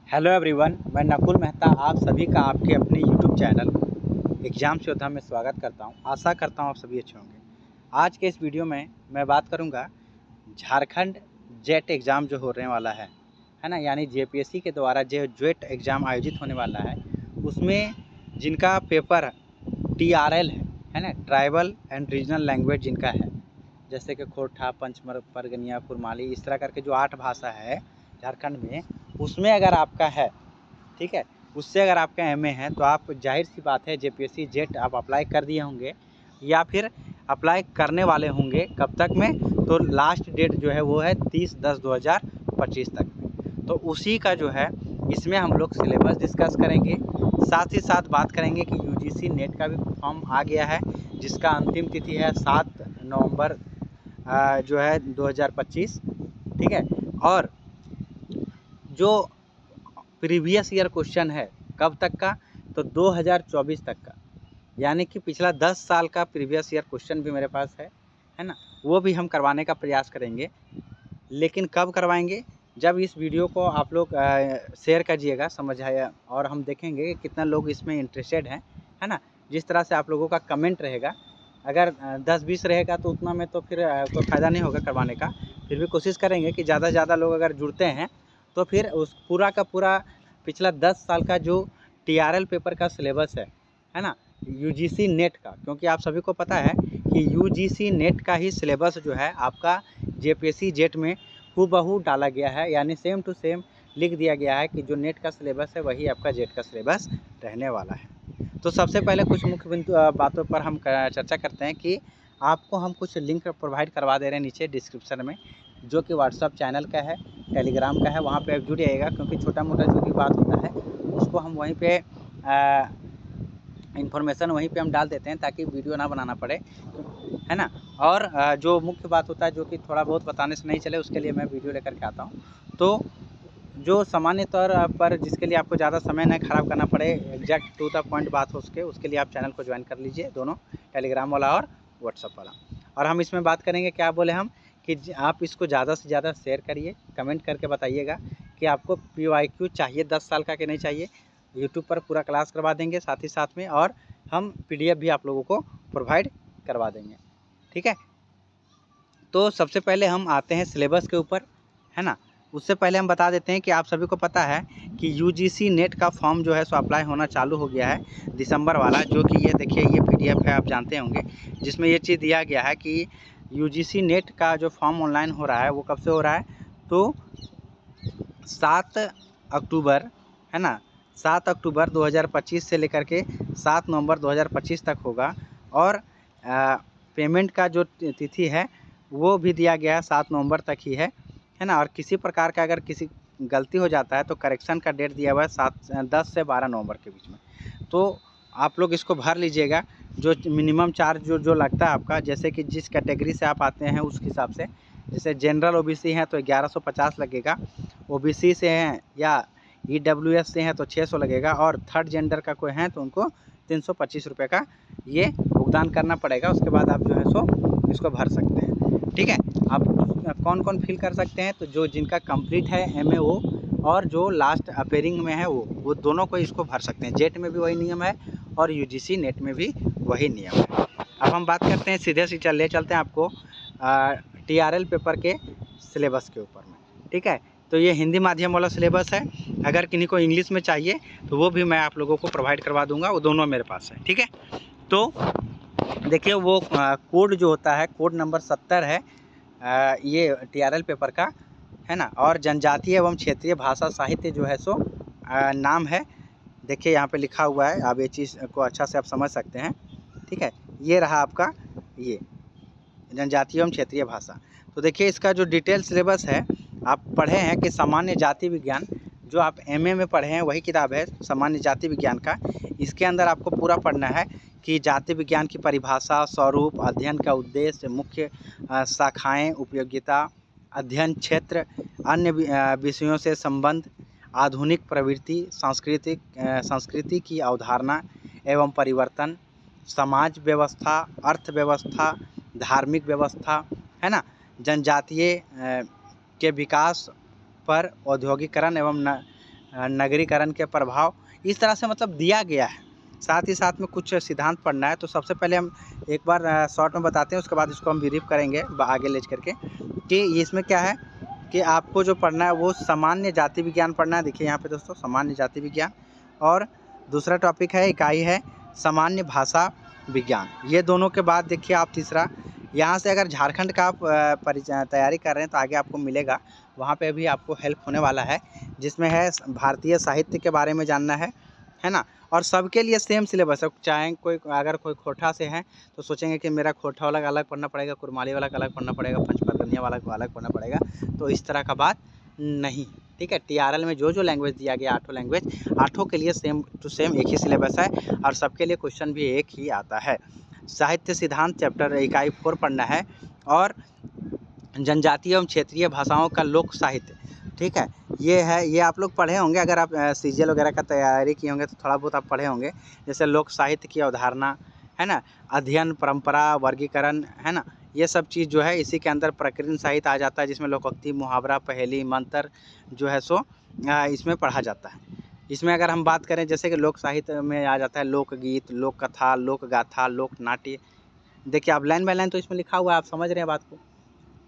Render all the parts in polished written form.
Hello everyone, मैं नकुल मेहता आप सभी का आपके अपने यूट्यूब चैनल एग्ज़ाम योद्धा में स्वागत करता हूं। आशा करता हूं आप सभी अच्छे होंगे। आज के इस वीडियो में मैं बात करूंगा झारखंड जेट एग्ज़ाम जो होने वाला है ना, यानी जेपीएससी के द्वारा जो जेट एग्ज़ाम आयोजित होने वाला है, उसमें जिनका पेपर TRL है ना, ट्राइबल एंड रीजनल लैंग्वेज जिनका है, जैसे कि खोरठा, पंचमर, परगनिया, कुरमाली, इस तरह करके जो 8 भाषा है झारखंड में, उसमें अगर आपका है, ठीक है, उससे अगर आपका MA है तो आप जाहिर सी बात है जेपीएससी जेट आप अप्लाई कर दिए होंगे या फिर अप्लाई करने वाले होंगे। कब तक में? तो लास्ट डेट जो है वो है 30/10/2025 तक में। तो उसी का जो है इसमें हम लोग सिलेबस डिस्कस करेंगे, साथ ही साथ बात करेंगे कि UGC नेट का भी फॉर्म आ गया है, जिसका अंतिम तिथि है 7 नवंबर जो है 2025, ठीक है। और जो प्रीवियस ईयर क्वेश्चन है कब तक का? तो 2024 तक का, यानी कि पिछला 10 साल का प्रीवियस ईयर क्वेश्चन भी मेरे पास है ना, वो भी हम करवाने का प्रयास करेंगे। लेकिन कब करवाएंगे? जब इस वीडियो को आप लोग शेयर करिएगा, समझाया, और हम देखेंगे कि कितना लोग इसमें इंटरेस्टेड हैं, है ना। जिस तरह से आप लोगों का कमेंट रहेगा, अगर 10-20 रहेगा तो उतना में तो फिर कोई फ़ायदा नहीं होगा करवाने का। फिर भी कोशिश करेंगे कि ज़्यादा से ज़्यादा लोग अगर जुड़ते हैं तो फिर उस पूरा का पूरा पिछला 10 साल का जो TRL पेपर का सिलेबस है ना, UGC नेट का, क्योंकि आप सभी को पता है कि UGC नेट का ही सिलेबस जो है आपका जेपीएससी जेट में हूबहू डाला गया है, यानी सेम टू सेम लिख दिया गया है कि जो नेट का सिलेबस है वही आपका जेट का सिलेबस रहने वाला है। तो सबसे पहले कुछ मुख्य बिंदु बातों पर हम चर्चा करते हैं कि आपको हम कुछ लिंक प्रोवाइड करवा दे रहे हैं नीचे डिस्क्रिप्शन में, जो कि व्हाट्सअप चैनल का है, टेलीग्राम का है। वहाँ पे आप जुड़ जाइएगा, क्योंकि छोटा मोटा जो भी बात होता है उसको हम वहीं पे इन्फॉर्मेशन वहीं पे हम डाल देते हैं, ताकि वीडियो ना बनाना पड़े, है ना। और जो मुख्य बात होता है जो कि थोड़ा बहुत बताने से नहीं चले, उसके लिए मैं वीडियो लेकर के आता हूँ। तो जो सामान्य तौर पर जिसके लिए आपको ज़्यादा समय न ख़राब करना पड़े, एग्जैक्ट टू द पॉइंट बात हो सके, उसके लिए आप चैनल को ज्वाइन कर लीजिए, दोनों, टेलीग्राम वाला और व्हाट्सअप वाला। और हम इसमें बात करेंगे, क्या बोले हम, कि आप इसको ज़्यादा से ज़्यादा शेयर करिए, कमेंट करके बताइएगा कि आपको PYQ चाहिए 10 साल का कि नहीं चाहिए। यूट्यूब पर पूरा क्लास करवा देंगे साथ ही साथ में, और हम PDF भी आप लोगों को प्रोवाइड करवा देंगे, ठीक है। तो सबसे पहले हम आते हैं सिलेबस के ऊपर, है ना। उससे पहले हम बता देते हैं कि आप सभी को पता है कि UGC नेट का फॉर्म जो है सो अप्लाई होना चालू हो गया है दिसंबर वाला, जो कि ये देखिए ये PDF है, आप जानते होंगे, जिसमें ये चीज़ दिया गया है कि UGC नेट का जो फॉर्म ऑनलाइन हो रहा है वो कब से हो रहा है? तो 7 अक्टूबर, है ना, 7 अक्टूबर 2025 से लेकर के 7 नवंबर 2025 तक होगा। और पेमेंट का जो तिथि है वो भी दिया गया है 7 नवंबर तक ही है ना। और किसी प्रकार का अगर किसी गलती हो जाता है तो करेक्शन का डेट दिया हुआ है 10 से 12 नवंबर के बीच में। तो आप लोग इसको भर लीजिएगा। जो मिनिमम चार्ज जो लगता है आपका, जैसे कि जिस कैटेगरी से आप आते हैं उस हिसाब से, जैसे जनरल OBC हैं तो 1150 लगेगा, OBC से हैं या EWS से हैं तो 600 लगेगा, और थर्ड जेंडर का कोई हैं तो उनको 325 रुपये का ये भुगतान करना पड़ेगा। उसके बाद आप जो है सो इसको भर सकते हैं, ठीक है। आप कौन कौन फिल कर सकते हैं? तो जो जिनका कंप्लीट है MAO और जो लास्ट अपेयरिंग में है वो दोनों को इसको भर सकते हैं। जेट में भी वही नियम है और UGC नेट में भी वही नियम है। अब हम बात करते हैं, सीधे से चलते हैं आपको TRL पेपर के सिलेबस के ऊपर में, ठीक है। तो ये हिंदी माध्यम वाला सिलेबस है। अगर किन्हीं को इंग्लिश में चाहिए तो वो भी मैं आप लोगों को प्रोवाइड करवा दूंगा, वो दोनों मेरे पास है, ठीक है। तो देखिए वो कोड जो होता है, कोड नंबर 70 है ये TRL पेपर का, है ना। और जनजातीय एवं क्षेत्रीय भाषा साहित्य जो है सो नाम है, देखिए यहाँ पे लिखा हुआ है, आप ये चीज़ को अच्छा से आप समझ सकते हैं, ठीक है। ये रहा आपका ये जनजातीय एवं क्षेत्रीय भाषा। तो देखिए इसका जो डिटेल सिलेबस है, आप पढ़े हैं कि सामान्य जाति विज्ञान, जो आप MA में पढ़े हैं वही किताब है सामान्य जाति विज्ञान का। इसके अंदर आपको पूरा पढ़ना है कि जाति विज्ञान की परिभाषा, स्वरूप, अध्ययन का उद्देश्य, मुख्य शाखाएं, उपयोगिता, अध्ययन क्षेत्र, अन्य विषयों से संबंध, आधुनिक प्रवृत्ति, संस्कृति की अवधारणा एवं परिवर्तन, समाज व्यवस्था, अर्थव्यवस्था, धार्मिक व्यवस्था, है ना, जनजातीय के विकास पर औद्योगिकरण एवं नगरीकरण के प्रभाव, इस तरह से मतलब दिया गया है। साथ ही साथ में कुछ सिद्धांत पढ़ना है। तो सबसे पहले हम एक बार शॉर्ट में बताते हैं, उसके बाद इसको हम ब्रीफ करेंगे आगे ले करके कि इसमें क्या है कि आपको जो पढ़ना है वो सामान्य जाति विज्ञान पढ़ना है। देखिए यहाँ पे दोस्तों, सामान्य जाति विज्ञान, और दूसरा टॉपिक है इकाई है सामान्य भाषा विज्ञान। ये दोनों के बाद देखिए आप तीसरा, यहाँ से अगर झारखंड का आप तैयारी कर रहे हैं तो आगे आपको मिलेगा, वहाँ पे भी आपको हेल्प होने वाला है, जिसमें है भारतीय साहित्य के बारे में जानना है ना। और सबके लिए सेम सिलेबस है, चाहे कोई अगर कोई खोटा से है तो सोचेंगे कि मेरा खोटा वाला का अलग पढ़ना पड़ेगा, कुरमाली वाला का अलग पढ़ना पड़ेगा, पंचमर्गनिया वाला का अलग पढ़ना पड़ेगा, तो इस तरह का बात नहीं। ठीक है, TRL में जो लैंग्वेज दिया गया, 8 लैंग्वेज, 8 के लिए सेम टू सेम एक ही सिलेबस है, और सबके लिए क्वेश्चन भी एक ही आता है। साहित्य सिद्धांत चैप्टर इकाई 4 पढ़ना है, और जनजातीय एवं क्षेत्रीय भाषाओं का लोक साहित्य। ठीक है, ये है, ये आप लोग पढ़े होंगे, अगर आप CGL वगैरह का तैयारी किए होंगे तो थोड़ा बहुत आप पढ़े होंगे, जैसे लोक साहित्य की अवधारणा है ना, अध्ययन, परंपरा, वर्गीकरण, है ना, ये सब चीज़ जो है इसी के अंदर प्रकीर्णन साहित्य आ जाता है, जिसमें लोकोक्ति, मुहावरा, पहेली, मंत्र जो है सो इसमें पढ़ा जाता है। इसमें अगर हम बात करें जैसे कि लोक साहित्य में आ जाता है लोकगीत, लोक कथा, लोक गाथा, लोक नाट्य। देखिए आप लाइन बाय लाइन तो इसमें लिखा हुआ है, आप समझ रहे हैं बात को।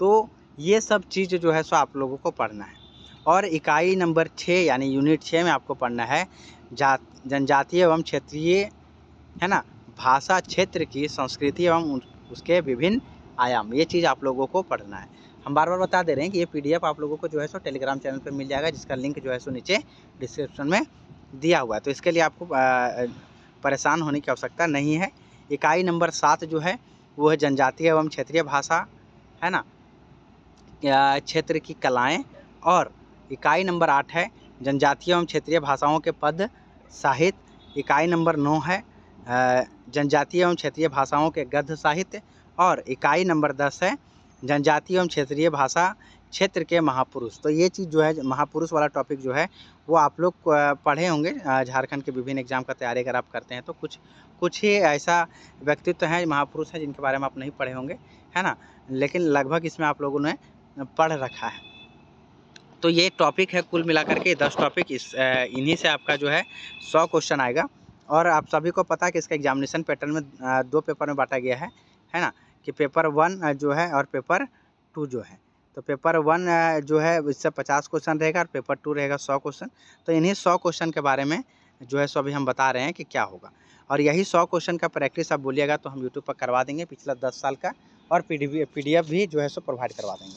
तो ये सब चीज़ जो है सो आप लोगों को पढ़ना है। और इकाई नंबर 6 यानी यूनिट 6 में आपको पढ़ना है जनजातीय एवं क्षेत्रीय, है ना, भाषा क्षेत्र की संस्कृति एवं उसके विभिन्न आयाम। ये चीज़ आप लोगों को पढ़ना है। हम बार बार बता दे रहे हैं कि ये PDF आप लोगों को जो है सो टेलीग्राम चैनल पर मिल जाएगा, जिसका लिंक जो है सो नीचे डिस्क्रिप्शन में दिया हुआ है। तो इसके लिए आपको परेशान होने की आवश्यकता नहीं है। इकाई नंबर 7 जो है वो है जनजातीय एवं क्षेत्रीय भाषा, है ना, क्षेत्र की कलाएँ। और इकाई नंबर 8 है जनजातीय एवं क्षेत्रीय भाषाओं के पद साहित्य। इकाई नंबर 9 है जनजातीय एवं क्षेत्रीय भाषाओं के गद्य साहित्य। और इकाई नंबर 10 है जनजातीय एवं क्षेत्रीय भाषा क्षेत्र के महापुरुष। तो ये चीज़ जो है महापुरुष वाला टॉपिक जो है वो आप लोग पढ़े होंगे झारखंड के विभिन्न एग्जाम का तैयारी अगर आप करते हैं तो कुछ ही ऐसा व्यक्तित्व हैं, महापुरुष हैं, जिनके बारे में आप नहीं पढ़े होंगे, है ना, लेकिन लगभग इसमें आप लोगों ने पढ़ रखा है। तो ये टॉपिक है कुल मिलाकर के 10 टॉपिक, इन्हीं से आपका जो है 100 क्वेश्चन आएगा। और आप सभी को पता है कि इसका एग्जामिनेशन पैटर्न में 2 पेपर में बांटा गया है ना, कि पेपर 1 जो है और पेपर 2 जो है। तो पेपर 1 जो है इससे 50 क्वेश्चन रहेगा और पेपर 2 रहेगा 100 क्वेश्चन। तो इन्हीं 100 क्वेश्चन के बारे में जो है सो अभी हम बता रहे हैं कि क्या होगा। और यही 100 क्वेश्चन का प्रैक्टिस आप बोलिएगा तो हम यूट्यूब पर करवा देंगे पिछला 10 साल का, और PDF भी जो है सो प्रोवाइड करवा देंगे।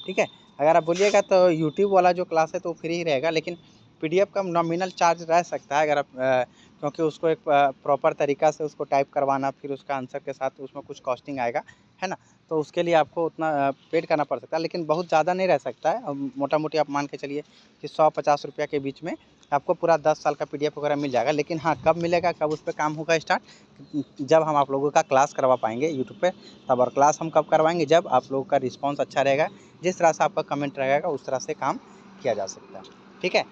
ठीक है, अगर आप बोलिएगा तो यूट्यूब वाला जो क्लास है तो फ्री ही रहेगा, लेकिन PDF का नॉमिनल चार्ज रह सकता है अगर आप क्योंकि उसको एक प्रॉपर तरीका से उसको टाइप करवाना, फिर उसका आंसर के साथ उसमें कुछ कॉस्टिंग आएगा, है ना, तो उसके लिए आपको उतना पेड करना पड़ सकता है, लेकिन बहुत ज़्यादा नहीं रह सकता है। मोटा मोटी आप मान के चलिए कि 100-50 रुपया के बीच में आपको पूरा 10 साल का PDF वगैरह मिल जाएगा। लेकिन हाँ, कब मिलेगा, कब उस पर काम होगा स्टार्ट, जब हम आप लोगों का क्लास करवा पाएंगे यूट्यूब पे तब। और क्लास हम कब करवाएंगे, जब आप लोगों का रिस्पांस अच्छा रहेगा, जिस तरह से आपका कमेंट रहेगा उस तरह से काम किया जा सकता है। ठीक है,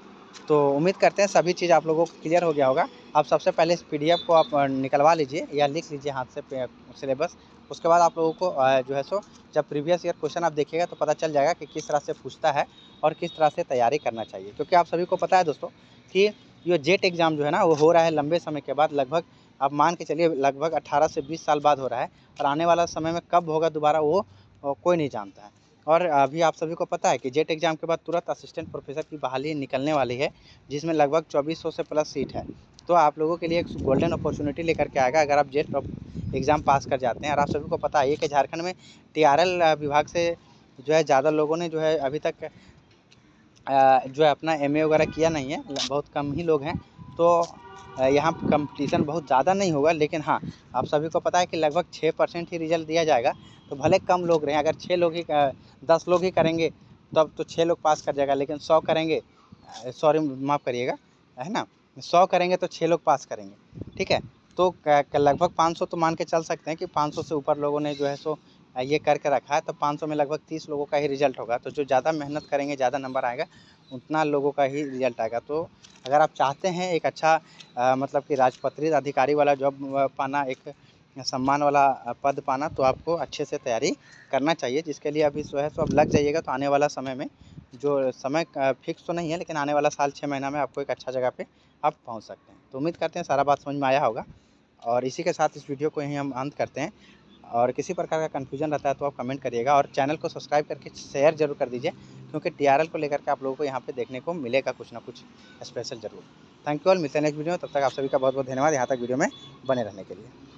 तो उम्मीद करते हैं सभी चीज़ आप लोगों को क्लियर हो गया होगा। आप सबसे पहले इस PDF को आप निकलवा लीजिए या लिख लीजिए हाथ से सिलेबस। उसके बाद आप लोगों को जो है सो जब प्रीवियस ईयर क्वेश्चन आप देखिएगा तो पता चल जाएगा कि किस तरह से पूछता है और किस तरह से तैयारी करना चाहिए। क्योंकि आप सभी को पता है दोस्तों कि ये जेट एग्ज़ाम जो है ना वो हो रहा है लंबे समय के बाद, लगभग आप मान के चलिए लगभग 18 से 20 साल बाद हो रहा है, और आने वाला समय में कब होगा दोबारा वो कोई नहीं जानता है। और अभी आप सभी को पता है कि जेट एग्ज़ाम के बाद तुरंत असिस्टेंट प्रोफेसर की बहाली निकलने वाली है, जिसमें लगभग 2400 से प्लस सीट है। तो आप लोगों के लिए एक गोल्डन अपॉर्चुनिटी लेकर के आएगा अगर आप जेट एग्ज़ाम पास कर जाते हैं। और आप सभी को पता है कि झारखंड में TRL विभाग से जो है ज़्यादा लोगों ने जो है अभी तक जो है अपना MA वगैरह किया नहीं है, बहुत कम ही लोग हैं। तो यहाँ कंपटीशन बहुत ज़्यादा नहीं होगा, लेकिन हाँ, आप सभी को पता है कि लगभग 6% ही रिजल्ट दिया जाएगा। तो भले कम लोग रहें, अगर 6 लोग ही 10 लोग ही करेंगे तब तो 6 लोग पास कर जाएगा, लेकिन 100 करेंगे, सॉरी माफ़ करिएगा, है ना, 100 करेंगे तो 6 लोग पास करेंगे। ठीक है, तो लगभग 500 तो मान के चल सकते हैं कि 500 से ऊपर लोगों ने जो है सो ये करके रखा है। तो 500 में लगभग 30 लोगों का ही रिजल्ट होगा। तो जो ज़्यादा मेहनत करेंगे, ज़्यादा नंबर आएगा, उतना लोगों का ही रिजल्ट आएगा। तो अगर आप चाहते हैं एक अच्छा मतलब कि राजपत्रित अधिकारी वाला जॉब पाना, एक सम्मान वाला पद पाना, तो आपको अच्छे से तैयारी करना चाहिए, जिसके लिए अभी जो है सो अब लग जाइएगा। तो आने वाला समय में जो समय फिक्स तो नहीं है, लेकिन आने वाला साल 6 महीना में आपको एक अच्छा जगह पे आप पहुंच सकते हैं। तो उम्मीद करते हैं सारा बात समझ में आया होगा, और इसी के साथ इस वीडियो को यहीं हम अंत करते हैं। और किसी प्रकार का कन्फ्यूजन रहता है तो आप कमेंट करिएगा, और चैनल को सब्सक्राइब करके शेयर ज़रूर कर दीजिए, क्योंकि TRL को लेकर के आप लोगों को यहाँ पे देखने को मिलेगा कुछ ना कुछ स्पेशल ज़रूर। थैंक यू ऑल, मिलते हैं नेक्स्ट वीडियो में। तब तक आप सभी का बहुत बहुत धन्यवाद यहाँ तक वीडियो में बने रहने के लिए।